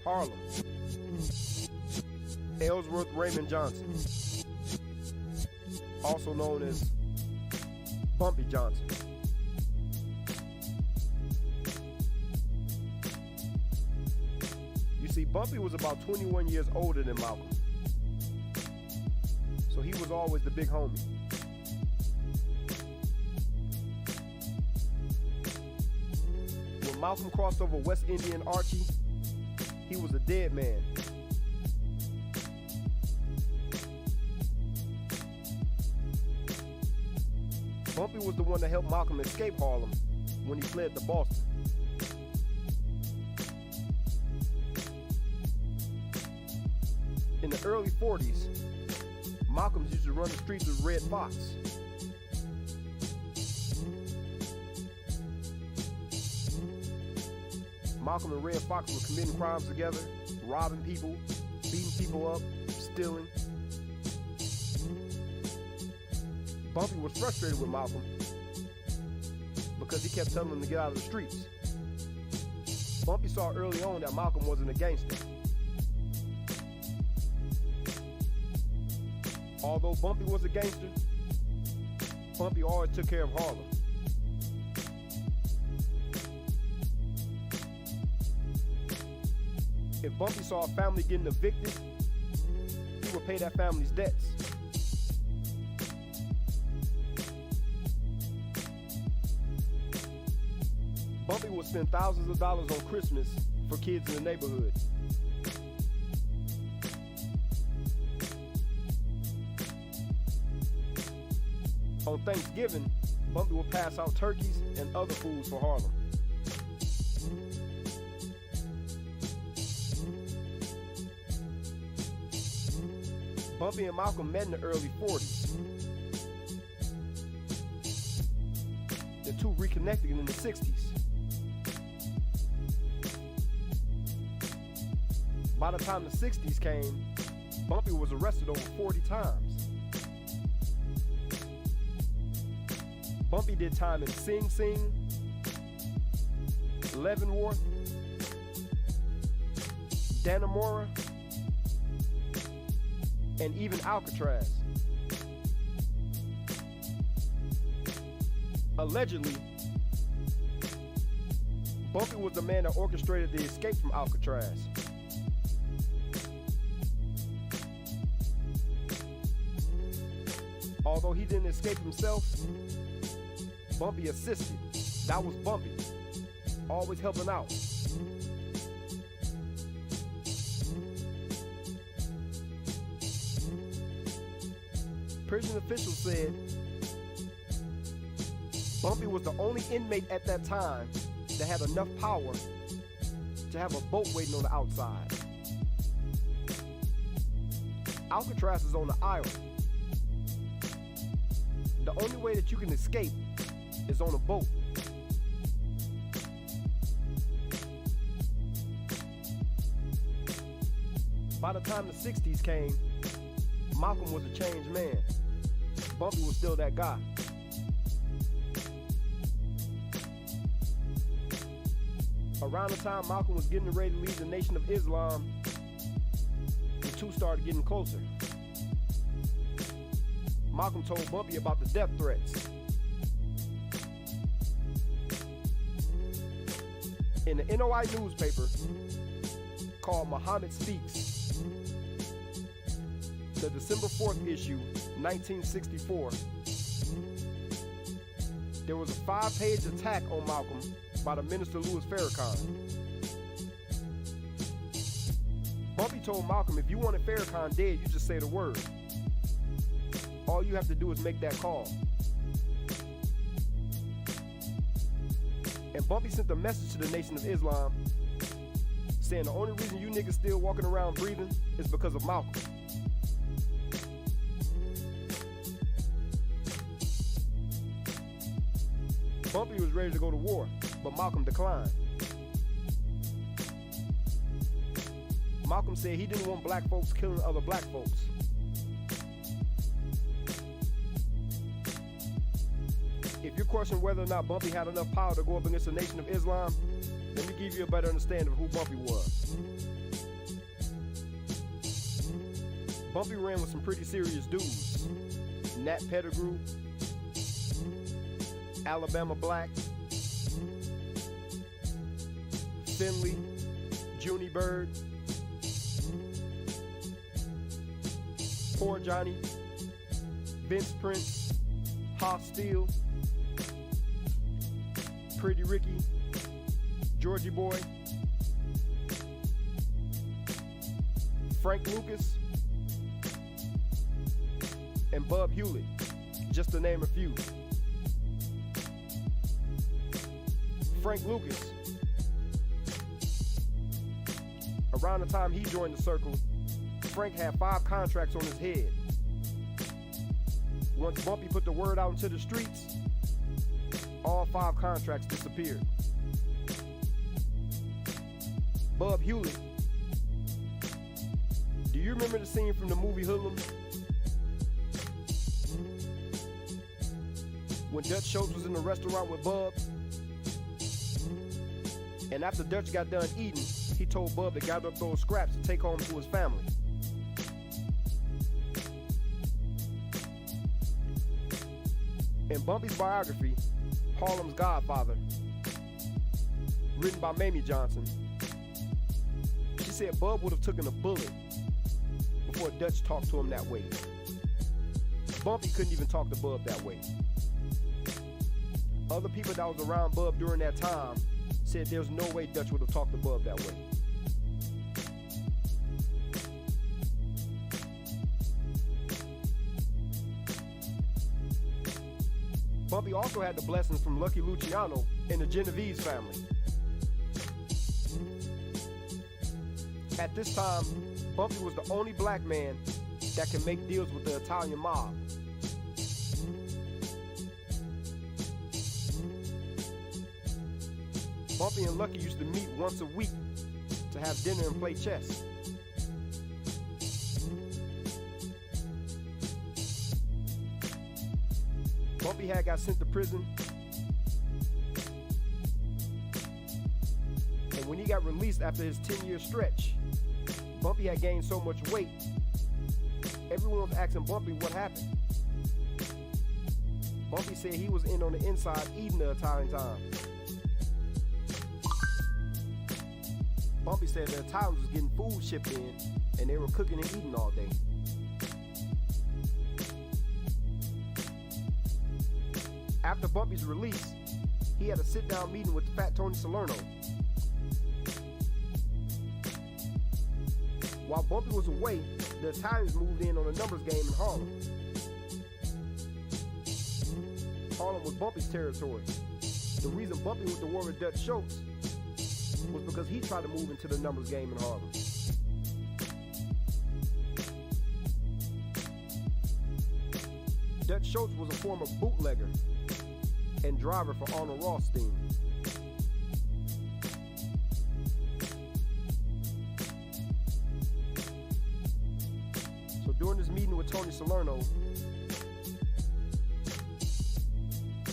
Harlem. Ellsworth Raymond Johnson, also known as Bumpy Johnson. You see, Bumpy was about 21 years older than Malcolm, so he was always the big homie. When Malcolm crossed over West Indian Archie, he was a dead man. Bumpy was the one that helped Malcolm escape Harlem when he fled to Boston. In the early 40s, Malcolm used to run the streets with Red Fox. Malcolm and Red Fox were committing crimes together, robbing people, beating people up, stealing. Bumpy was frustrated with Malcolm because he kept telling him to get out of the streets. Bumpy saw early on that Malcolm wasn't a gangster. Although Bumpy was a gangster, Bumpy always took care of Harlem. If Bumpy saw a family getting evicted, he would pay that family's debts. Bumpy would spend thousands of dollars on Christmas for kids in the neighborhood. On Thanksgiving, Bumpy would pass out turkeys and other foods for Harlem. Bumpy and Malcolm met in the early 40s. The two reconnected in the 60s. By the time the 60s came, Bumpy was arrested over 40 times. Bumpy did time in Sing Sing, Leavenworth, Dannemora, and even Alcatraz. Allegedly, Bumpy was the man that orchestrated the escape from Alcatraz. Although he didn't escape himself, Bumpy assisted. That was Bumpy, always helping out. Prison officials said Bumpy was the only inmate at that time that had enough power to have a boat waiting on the outside. Alcatraz is on the island. The only way that you can escape is on a boat. By the time the 60s came, Malcolm was a changed man. Bumpy was still that guy. Around the time Malcolm was getting ready to leave the Nation of Islam, the two started getting closer. Malcolm told Bumpy about the death threats. In the NOI newspaper called Muhammad Speaks, the December 4th issue, 1964, there was a 5-page attack on Malcolm by the minister Louis Farrakhan. Bumpy told Malcolm, if you wanted Farrakhan dead, you just say the word. All you have to do is make that call. And Bumpy sent a message to the Nation of Islam saying the only reason you niggas still walking around breathing is because of Malcolm. Bumpy was ready to go to war, but Malcolm declined. Malcolm said he didn't want black folks killing other black folks. If you're questioning whether or not Bumpy had enough power to go up against the Nation of Islam, Let me give you a better understanding of who Bumpy was. Bumpy ran with some pretty serious dudes. Nat Pettigrew, Alabama Black, Finley, Junie Bird, Poor Johnny, Vince Prince, Hoss Steele, Pretty Ricky, Georgie Boy, Frank Lucas, and Bub Hewlett, just to name a few. Frank Lucas, around the time he joined the circle, Frank had 5 contracts on his head. Once Bumpy put the word out into the streets, all 5 contracts disappeared. Bub Hewlett, do you remember the scene from the movie Hoodlum? When Dutch Schultz was in the restaurant with Bub, and after Dutch got done eating, he told Bub to gather up those scraps to take home to his family. In Bumpy's biography, Harlem's Godfather, written by Mamie Johnson, she said Bub would have taken a bullet before Dutch talked to him that way. Bumpy couldn't even talk to Bub that way. Other people that was around Bub during that time said there's no way Dutch would have talked to Bub that way. Bumpy also had the blessings from Lucky Luciano and the Genovese family. At this time, Bumpy was the only black man that could make deals with the Italian mob. Bumpy and Lucky used to meet once a week to have dinner and play chess. Bumpy had got sent to prison, and when he got released after his 10-year stretch, Bumpy had gained so much weight, everyone was asking Bumpy what happened. Bumpy said he was in on the inside eating the Italian time. Bumpy said the Italians was getting food shipped in, and they were cooking and eating all day. After Bumpy's release, he had a sit-down meeting with Fat Tony Salerno. While Bumpy was away, the Italians moved in on a numbers game in Harlem. Harlem was Bumpy's territory. The reason Bumpy went to war with Dutch Schultz was because he tried to move into the numbers game in Harlem. Dutch Schultz was a former bootlegger and driver for Arnold Rothstein. So during this meeting with Tony Salerno,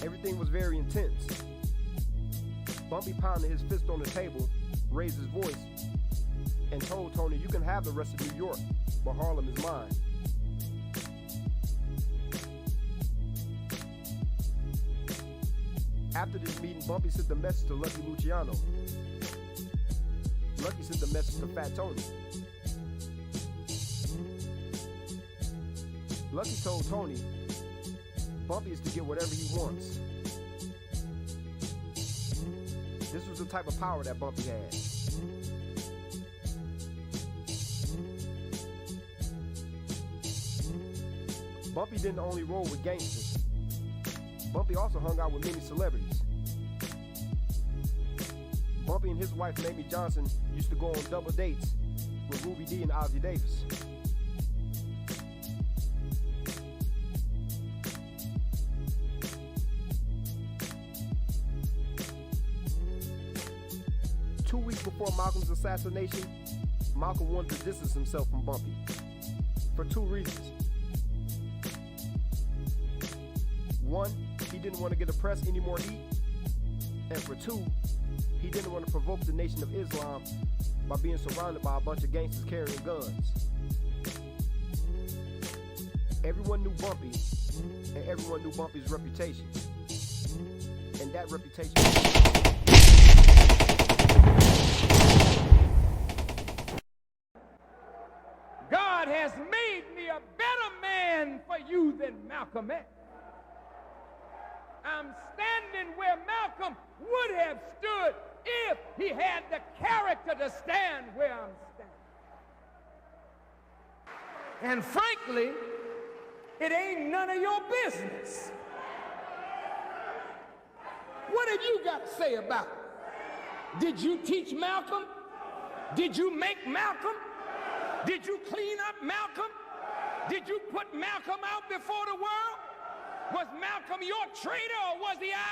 everything was very intense. Bumpy pounded his fist on the table, raised his voice, and told Tony, "You can have the rest of New York, but Harlem is mine." After this meeting, Bumpy sent the message to Lucky Luciano. Lucky sent the message to Fat Tony. Lucky told Tony, Bumpy is to get whatever he wants. This was the type of power that Bumpy had. Bumpy didn't only roll with gangsters. Bumpy also hung out with many celebrities. Bumpy and his wife, Mamie Johnson, used to go on double dates with Ruby Dee and Ozzie Davis. Before Malcolm's assassination, Malcolm wanted to distance himself from Bumpy for 2 reasons. One, he didn't want to get the press any more heat, and for 2, He didn't want to provoke the Nation of Islam by being surrounded by a bunch of gangsters carrying guns. Everyone knew Bumpy, and everyone knew Bumpy's reputation. And that reputation... God has made me a better man for you than Malcolm X. I'm standing where Malcolm would have stood if he had the character to stand where I'm standing. And frankly, it ain't none of your business. What have you got to say about it? Did you teach Malcolm? Did you make Malcolm? Did you clean up Malcolm? Did you put Malcolm out before the world? Was Malcolm your traitor, or was he